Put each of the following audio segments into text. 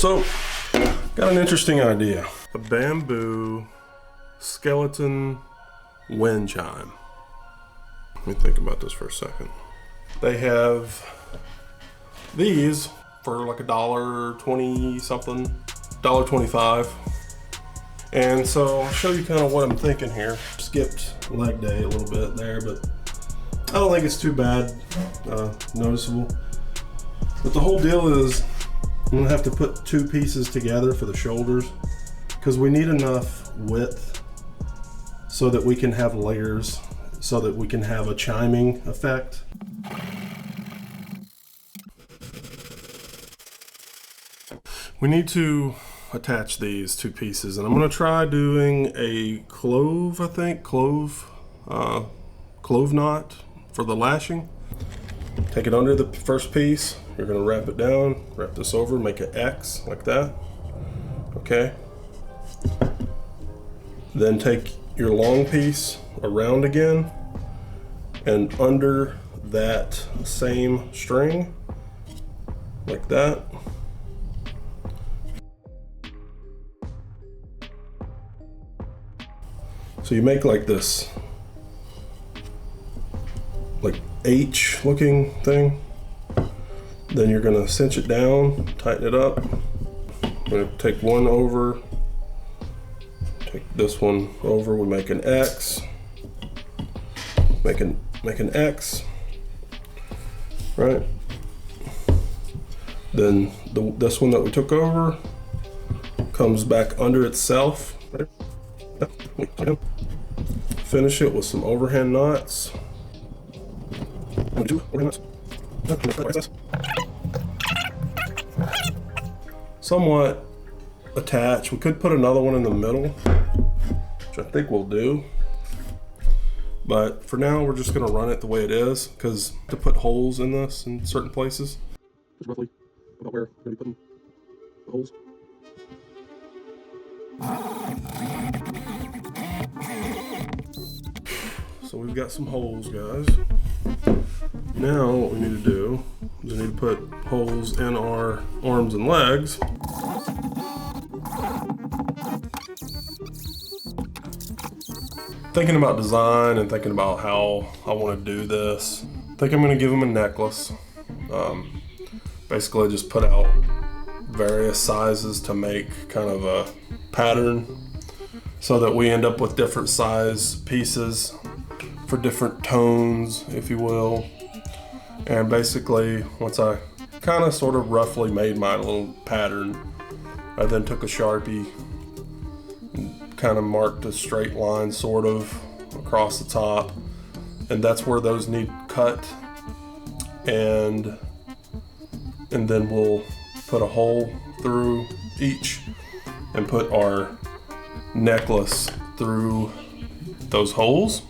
So, got an interesting idea. A bamboo skeleton wind chime. Let me think about this for a second. They have these for like $1.20 something, $1.25. And so I'll show you kind of what I'm thinking here. Skipped leg day a little bit there, but I don't think it's too bad, noticeable. But the whole deal is I'm gonna have to put two pieces together for the shoulders because we need enough width so that we can have layers, so that we can have a chiming effect. We need to attach these two pieces, and I'm gonna try doing a clove, I think, clove knot for the lashing. Take it under the first piece. You're gonna wrap it down, wrap this over, make an X like that. Okay. Then take your long piece around again, and under that same string, like that. So you make like this, like H looking thing. Then you're gonna cinch it down, tighten it up. I'm gonna take one over, take this one over, we make an X, make an X, right? Then this one that we took over comes back under itself. Finish it with some overhand knots. Somewhat attached. We could put another one in the middle, which I think we'll do. But for now, we're just gonna run it the way it is, because to put holes in this in certain places, is roughly about where we're gonna be putting the holes. So we've got some holes, guys. Now what we need to do is we need to put holes in our arms and legs. Thinking about design and thinking about how I want to do this, I think I'm going to give them a necklace. Basically just put out various sizes to make kind of a pattern so that we end up with different size pieces for different tones, if you will. And basically, once I kind of sort of roughly made my little pattern, I then took a Sharpie and kind of marked a straight line sort of across the top, and that's where those need cut, and then we'll put a hole through each and put our necklace through those holes.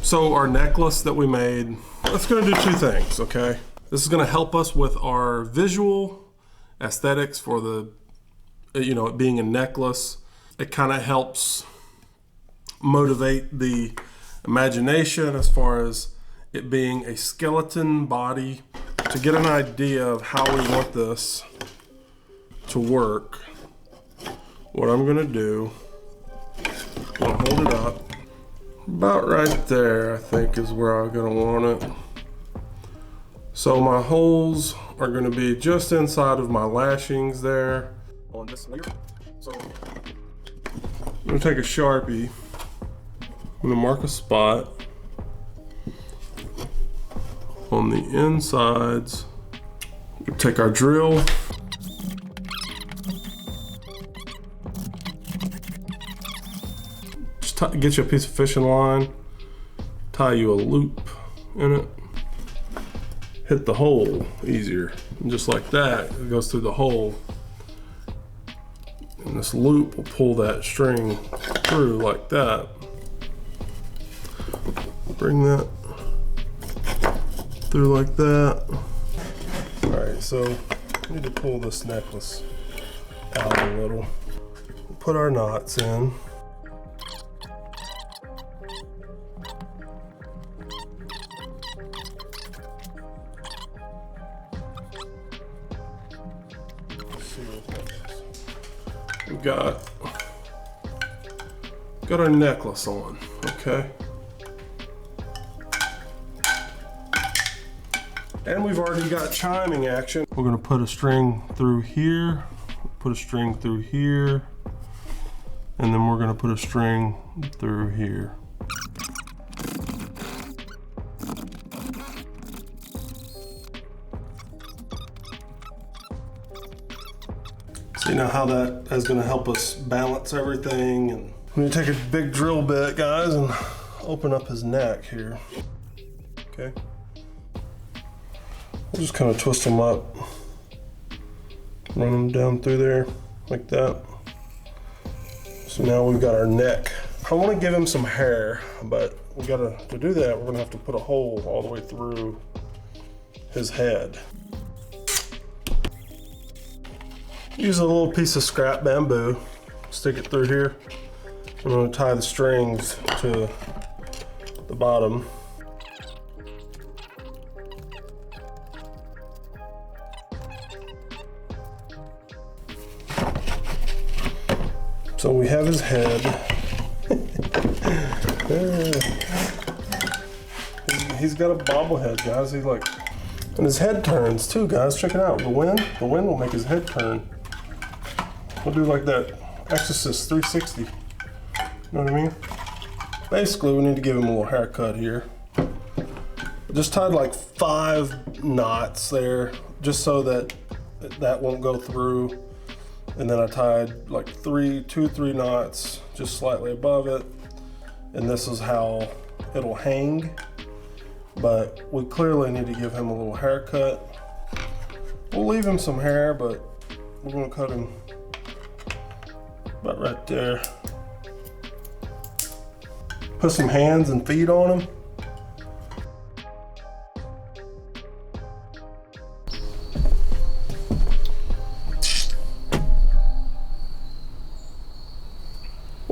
So our necklace that we made, that's gonna do two things, okay? This is gonna help us with our visual aesthetics for the, it being a necklace. It kind of helps motivate the imagination as far as it being a skeleton body, to get an idea of how we want this to work. What I'm gonna do, I'm gonna hold it up. About right there, I think, is where I'm gonna want it. So my holes are gonna be just inside of my lashings there on this layer. So I'm gonna take a Sharpie. I'm gonna mark a spot on the insides. We'll take our drill. Get you a piece of fishing line, tie you a loop in it, hit the hole easier, and just like that, it goes through the hole, and this loop will pull that string through like that. Bring that through like that. All right, so I need to pull this necklace out a little. We'll put our knots in. We got our necklace on, okay? And we've already got chiming action. We're gonna put a string through here, put a string through here, and then we're gonna put a string through here. See now how that is gonna help us balance everything. And I'm gonna take a big drill bit, guys, and open up his neck here, okay? We'll just kind of twist them up, run them down through there like that. So now we've got our neck. I want to give him some hair, but to do that, we're gonna have to put a hole all the way through his head. Use a little piece of scrap bamboo, stick it through here. I'm gonna tie the strings to the bottom. So we have his head. He's got a bobblehead, guys. He's like, and his head turns too, guys. Check it out. The wind will make his head turn. We'll do like that Exorcist 360. You know what I mean? Basically, we need to give him a little haircut here. Just tied like 5 knots there, just so that that won't go through. And then I tied like 3 knots just slightly above it. And this is how it'll hang. But we clearly need to give him a little haircut. We'll leave him some hair, but we're gonna cut him about right there. Put some hands and feet on him.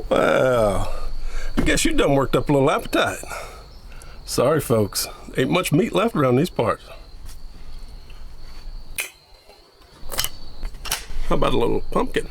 Wow, I guess you done worked up a little appetite. Sorry folks, ain't much meat left around these parts. How about a little pumpkin?